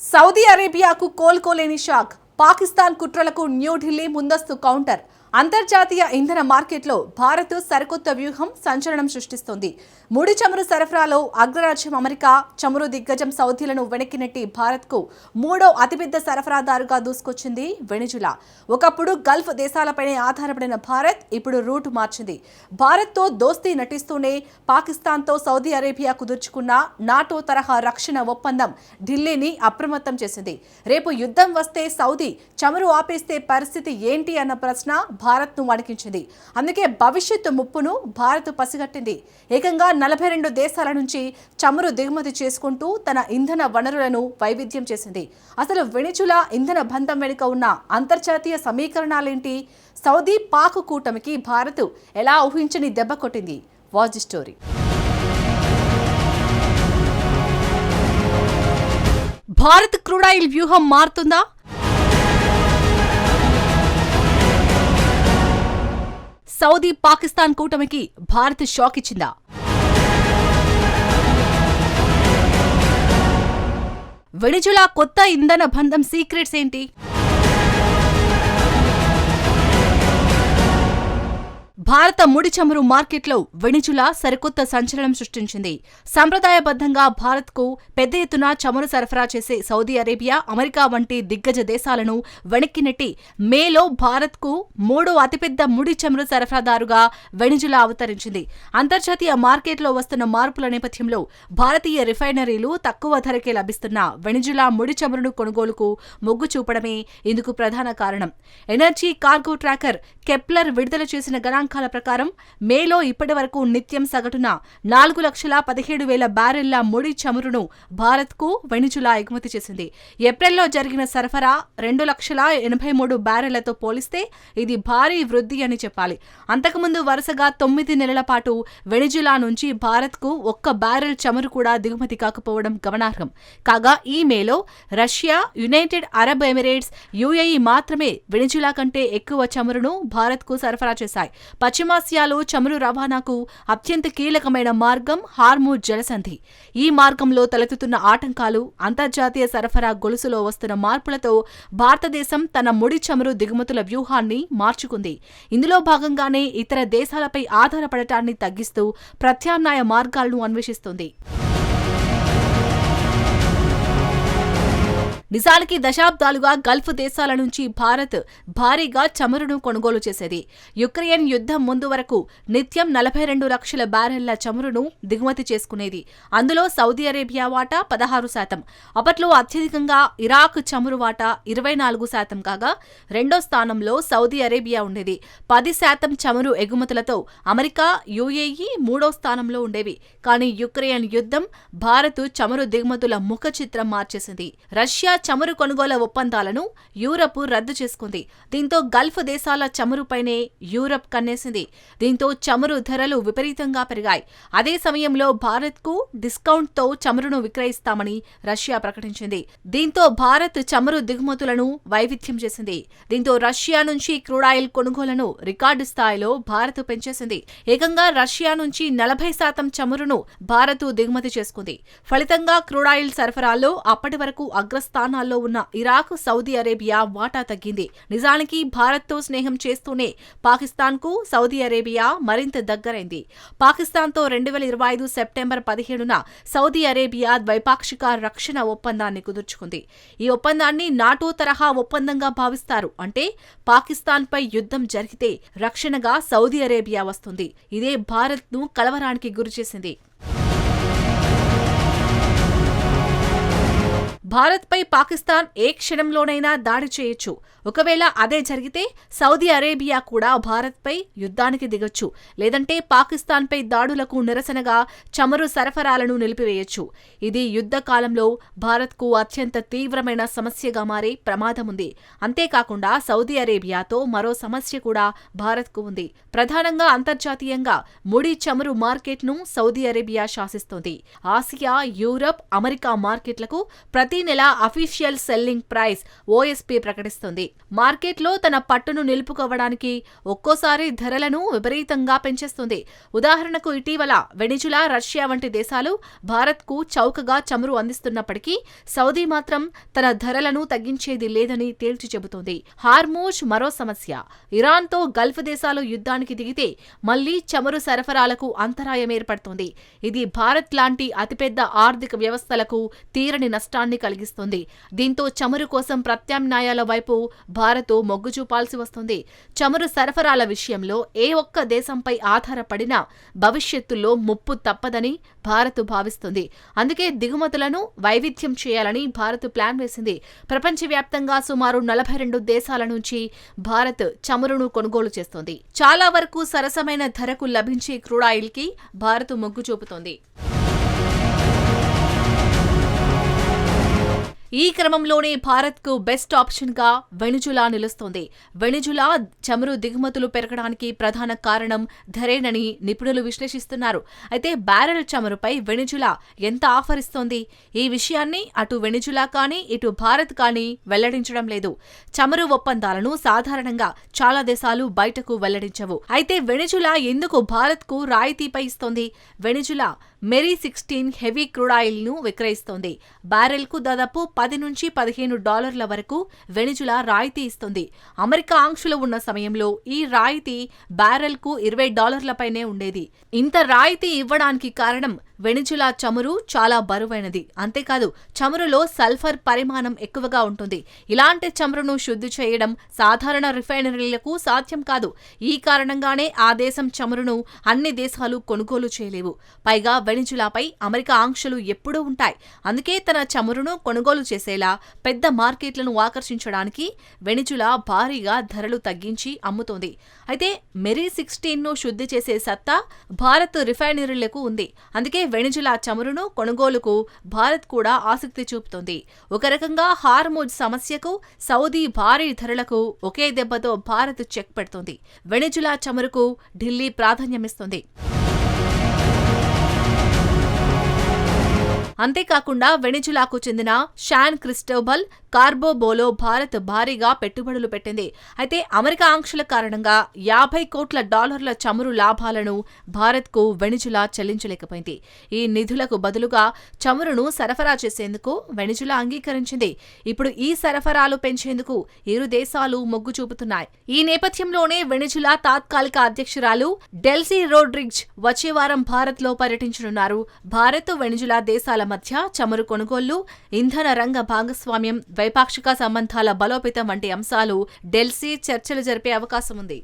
Saudi అరేబియాకు కోలుకోలేని shock. Pakistan కుట్రలకు New Delhi ముందస్తు counter. అంతర్జాతీయ ఇంధన మార్కెట్లో భారత్ సరికొత్త వ్యూహం సంచలనం సృష్టిస్తోంది. ముడి చమురు సరఫరాలో అగ్రరాజ్యం అమెరికా చమురు దిగ్గజం సౌదీలను వెనక్కి నెట్టి భారత్కు మూడో అతిపెద్ద సరఫరాదారుగా దూసుకొచ్చింది వెనిజులా. ఒకప్పుడు గల్ఫ్ దేశాలపైనే ఆధారపడిన భారత్ ఇప్పుడు రూటు మార్చింది. భారత్తో దోస్తీ నటిస్తూనే పాకిస్తాన్తో సౌదీ అరేబియా కుదుర్చుకున్న నాటో తరహా రక్షణ ఒప్పందం ఢిల్లీని అప్రమత్తం చేసింది. రేపు యుద్ధం వస్తే సౌదీ చమురు ఆపేస్తే పరిస్థితి ఏంటి అన్న ప్రశ్న భారత్ను వణికించింది. అందుకే భవిష్యత్తు ముప్పును భారత్ పసిగట్టింది. ఏకంగా 42 దేశాల నుంచి చమురు దిగుమతి చేసుకుంటూ తన ఇంధన వనరులను వైవిధ్యం చేసింది. అసలు వెనిజులా ఇంధన బంధం వెనుక ఉన్న అంతర్జాతీయ సమీకరణాలేంటి? సౌదీ పాక్ కూటమికి భారత్ ఎలా ఊహించని దెబ్బ కొట్టింది? Watch the story. Bharat crude oil వ్యూహం మారుతుందా? సౌదీ పాకిస్తాన్ కూటమికి భారత్ షాక్ ఇచ్చిందా? వెనిజులా కొత్త ఇంధన బంధం సీక్రెట్స్ ఏంటి? భారత ముడి చమురు మార్కెట్లో వెనిజులా సరికొత్త సంచలనం సృష్టించింది. సంప్రదాయబద్ధంగా భారత్కు పెద్ద ఎత్తున చమురు సరఫరా చేసే సౌదీ అరేబియా, అమెరికా వంటి దిగ్గజ దేశాలను వెనక్కి నెట్టి మేలో భారత్కు మూడో అతిపెద్ద ముడి చమురు సరఫరాదారుగా వెనిజులా అవతరించింది. అంతర్జాతీయ మార్కెట్లో వస్తున్న మార్పుల నేపథ్యంలో భారతీయ రిఫైనరీలు తక్కువ ధరకే లభిస్తున్న వెనిజులా ముడి చమురును కొనుగోలుకు మొగ్గు చూపడమే ఇందుకు ప్రధాన కారణం. ఎనర్జీ కార్గో ట్రాకర్ కెప్లర్ విడుదల చేసిన గణాంకాల ప్రకారం మేలో ఇప్పటి వరకు నిత్యం సగటున 4,17,000 బ్యారెళ్ల ముడి చమురును భారత్కు వెనిజులా ఎగుమతి చేసింది. ఏప్రిల్లో జరిగిన సరఫరా 2,83,000 బ్యారెళ్లతో పోలిస్తే ఇది భారీ వృద్ధి అని చెప్పాలి. అంతకుముందు వరుసగా 9 నెలల పాటు వెనిజులా నుంచి భారత్కు ఒక్క బ్యారెల్ చమురు కూడా దిగుమతి కాకపోవడం గమనార్హం. కాగా ఈ మేలో Russia, United Arab Emirates, UAE మాత్రమే వెనిజులా కంటే ఎక్కువ చమురును భారత్కు సరఫరా చేశాయి. పశ్చిమాసియాలో చమురు రవాణాకు అత్యంత కీలకమైన మార్గం హార్ముజ్ జలసంధి. ఈ మార్గంలో తలెత్తుతున్న ఆటంకాలు, అంతర్జాతీయ సరఫరా గొలుసులో వస్తున్న మార్పులతో భారతదేశం తన ముడి చమురు దిగుమతుల వ్యూహాన్ని మార్చుకుంది. ఇందులో భాగంగానే ఇతర దేశాలపై ఆధారపడటాన్ని తగ్గిస్తూ ప్రత్యామ్నాయ మార్గాలను అన్వేషిస్తుంది. నిజానికి దశాబ్దాలుగా గల్ఫ్ దేశాల నుంచి భారత్ భారీగా చమురును కొనుగోలు చేసేది. యుక్రెయిన్ యుద్ధం ముందు వరకు నిత్యం 42 లక్షల బ్యారెళ్ల చమురును దిగుమతి చేసుకునేది. అందులో సౌదీ అరేబియా వాటా 16%. అప్పట్లో అత్యధికంగా ఇరాక్ చమురు వాటా 24% కాగా రెండో స్థానంలో సౌదీ అరేబియా ఉండేది. 10% చమురు ఎగుమతులతో అమెరికా, యుఏఈ మూడో స్థానంలో ఉండేవి. కానీ యుక్రెయిన్ యుద్ధం భారత్ చమురు దిగుమతుల ముఖ చిత్రం మార్చేసింది. రష్యా చమురు కొనుగోలు ఒప్పందాలను యూరప్ రద్దు చేసుకుంది. దీంతో గల్ఫ్ దేశాల చమురుపైనే యూరప్ కన్నేసింది. దీంతో చమురు ధరలు విపరీతంగా పెరిగాయి. అదే సమయంలో భారత్కు డిస్కౌంట్తో చమురును విక్రయిస్తామని రష్యా ప్రకటించింది. దీంతో భారత్ చమురు దిగుమతులను వైవిధ్యం చేసింది. దీంతో రష్యా నుంచి క్రూడాయిల్ కొనుగోలను రికార్డు స్థాయిలో భారత్ పెంచేసింది. ఏకంగా రష్యా నుంచి 40% చమురును భారత్ దిగుమతి చేసుకుంది. ఫలితంగా క్రూడాయిల్ సరఫరాలో అప్పటి వరకు అగ్రస్థానాల్లో ఉన్న ఇరాక్, సౌదీ అరేబియా వాటా తగ్గింది. నిజానికి భారత్తో స్నేహం చేస్తూనే పాకిస్తాన్కు సౌదీ అరేబియా మరింత దగ్గరైంది. పాకిస్తాన్తో 2025 సెప్టెంబర్ 17న సౌదీ అరేబియా ద్వైపాక్షిక రక్షణ ఒప్పందాన్ని కుదుర్చుకుంది. ఈ ఒప్పందాన్ని నాటో తరహా ఒప్పందంగా భావిస్తారు. అంటే పాకిస్తాన్పై యుద్ధం జరిగితే రక్షణగా సౌదీ అరేబియా వస్తుంది. ఇదే భారత్ను కలవరానికి గురిచేసింది. భారత్పై పాకిస్తాన్ ఏ క్షణంలోనైనా దాడి చేయొచ్చు. ఒకవేళ అదే జరిగితే సౌదీ అరేబియా కూడా భారత్పై యుద్ధానికి దిగొచ్చు. లేదంటే పాకిస్తాన్పై దాడులకు నిరసనగా చమురు సరఫరాలను నిలిపివేయొచ్చు. ఇది యుద్ధ కాలంలో భారత్కు అత్యంత తీవ్రమైన సమస్యగా మారే ప్రమాదం ఉంది. అంతేకాకుండా సౌదీ అరేబియాతో మరో సమస్య కూడా భారత్కు ఉంది. ప్రధానంగా అంతర్జాతీయంగా ముడి చమురు మార్కెట్ను సౌదీ అరేబియా శాసిస్తోంది. ఆసియా, యూరప్, అమెరికా మార్కెట్లకు ప్రతి ప్రతి నెల అఫీషియల్ సెల్లింగ్ ప్రైస్ ఓఎస్పీ ప్రకటిస్తుంది. మార్కెట్లో తన పట్టును నిలుపుకోవడానికి ఒక్కోసారి ధరలను విపరీతంగా పెంచేస్తుంది. ఉదాహరణకు ఇటీవల వెనిజులా, రష్యా వంటి దేశాలు భారత్కు చౌకగా చమురు అందిస్తున్నప్పటికీ సౌదీ మాత్రం తన ధరలను తగ్గించేది లేదని తేల్చి చెబుతోంది. హార్మూజ్ మరో సమస్య. ఇరాన్తో గల్ఫ్ దేశాలు యుద్ధానికి దిగితే మళ్లీ చమురు సరఫరాలకు అంతరాయం ఏర్పడుతోంది. ఇది భారత్ లాంటి అతిపెద్ద ఆర్థిక వ్యవస్థలకు తీరని నష్టాన్ని కలిగిస్తుంది. దీంతో చమురు కోసం ప్రత్యామ్నాయాల వైపు భారత్ మొగ్గు చూపాల్సి వస్తుంది. చమురు సరఫరాల విషయంలో ఏ ఒక్క దేశంపై ఆధారపడినా భవిష్యత్తులో ముప్పు తప్పదని భారత్ భావిస్తుంది. అందుకే దిగుమతులను వైవిధ్యం చేయాలని భారత్ ప్లాన్ వేసింది. ప్రపంచవ్యాప్తంగా సుమారు 42 దేశాల నుంచి భారత్ చమురును కొనుగోలు చేస్తోంది. చాలా వరకు సరసమైన ధరకు లభించే క్రూడాయిల్ కి భారత్ మొగ్గు చూపుతోంది. ఈ క్రమంలోనే భారత్కు బెస్ట్ ఆప్షన్గా వెనిజులా నిలుస్తోంది. వెనిజులా చమురు దిగుమతులు పెరగడానికి ప్రధాన కారణం ధరేనని నిపుణులు విశ్లేషిస్తున్నారు. అయితే బ్యారెల్ చమురుపై వెనిజులా ఎంత ఆఫర్ ఇస్తోంది? ఈ విషయాన్ని అటు వెనిజులా కానీ ఇటు భారత్ కానీ వెల్లడించడం లేదు. చమురు ఒప్పందాలను సాధారణంగా చాలా దేశాలు బయటకు వెల్లడించవు. అయితే వెనిజులా ఎందుకు భారత్కు రాయితీపై ఇస్తోంది? వెనిజులా మెరీ 16 హెవీ క్రూడాయిల్ ను విక్రయిస్తోంది. బ్యారెల్కు దాదాపు $10 నుంచి $15 వరకు వెనిజులా రాయితీ ఇస్తుంది. అమెరికా ఆంక్షలు ఉన్న సమయంలో ఈ రాయితీ బ్యారెల్కు $20 పైనే ఉండేది. ఇంత రాయితీ ఇవ్వడానికి కారణం వెనిజులా చమురు చాలా బరువైనది. అంతేకాదు చమురులో సల్ఫర్ పరిమాణం ఎక్కువగా ఉంటుంది. ఇలాంటి చమురును శుద్ధి చేయడం సాధారణ రిఫైనరీలకు సాధ్యం కాదు. ఈ కారణంగానే ఆ దేశం చమురును అన్ని దేశాలు కొనుగోలు చేయలేవు. పైగా వెనిజులాపై అమెరికా ఆంక్షలు ఎప్పుడూ ఉంటాయి. అందుకే తన చమురును కొనుగోలు చేసేలా పెద్ద మార్కెట్లను ఆకర్షించడానికి వెనిజులా భారీగా ధరలు తగ్గించి అమ్ముతోంది. అయితే మెరీ 16ను శుద్ధి చేసే సత్తా భారత్ రిఫైనరీలకు ఉంది. అందుకే వెనిజులా చమురును కొనుగోలుకు భారత్ కూడా ఆసక్తి చూపుతోంది. ఒక రకంగా హార్మూజ్ సమస్యకు, సౌదీ భారీ ధరలకు ఒకే దెబ్బతో భారత్ చెక్ పెడుతోంది. వెనిజులా చమురుకు ఢిల్లీ ప్రాధాన్యమిస్తోంది. అంతేకాకుండా వెనిజులాకు చెందిన శాన్ క్రిస్టోబల్ కార్బోబోలో భారత్ భారీగా పెట్టుబడులు పెట్టింది. అయితే అమెరికా ఆంక్షల కారణంగా $50 కోట్ల చమురు లాభాలను భారత్కు వెనిజులా చెల్లించలేకపోయింది. ఈ నిధులకు బదులుగా చమురును సరఫరా చేసేందుకు వెనిజులా అంగీకరించింది. ఇప్పుడు ఈ సరఫరాలు పెంచేందుకు ఇరు దేశాలు మొగ్గు చూపుతున్నాయి. ఈ నేపథ్యంలోనే వెనిజులా తాత్కాలిక అధ్యక్షురాలు డెల్సీ రోడ్రిగ్జ్ వచ్చే వారం భారత్లో పర్యటించనున్నారు. భారత్, వెనిజులా దేశాల మధ్య చమురు కొనుగోళ్లు, ఇంధన రంగ భాగస్వామ్యం, ద్వైపాక్షిక సంబంధాల బలోపేతం వంటి అంశాలు డెల్సీ చర్చలు జరిపే అవకాశం ఉంది.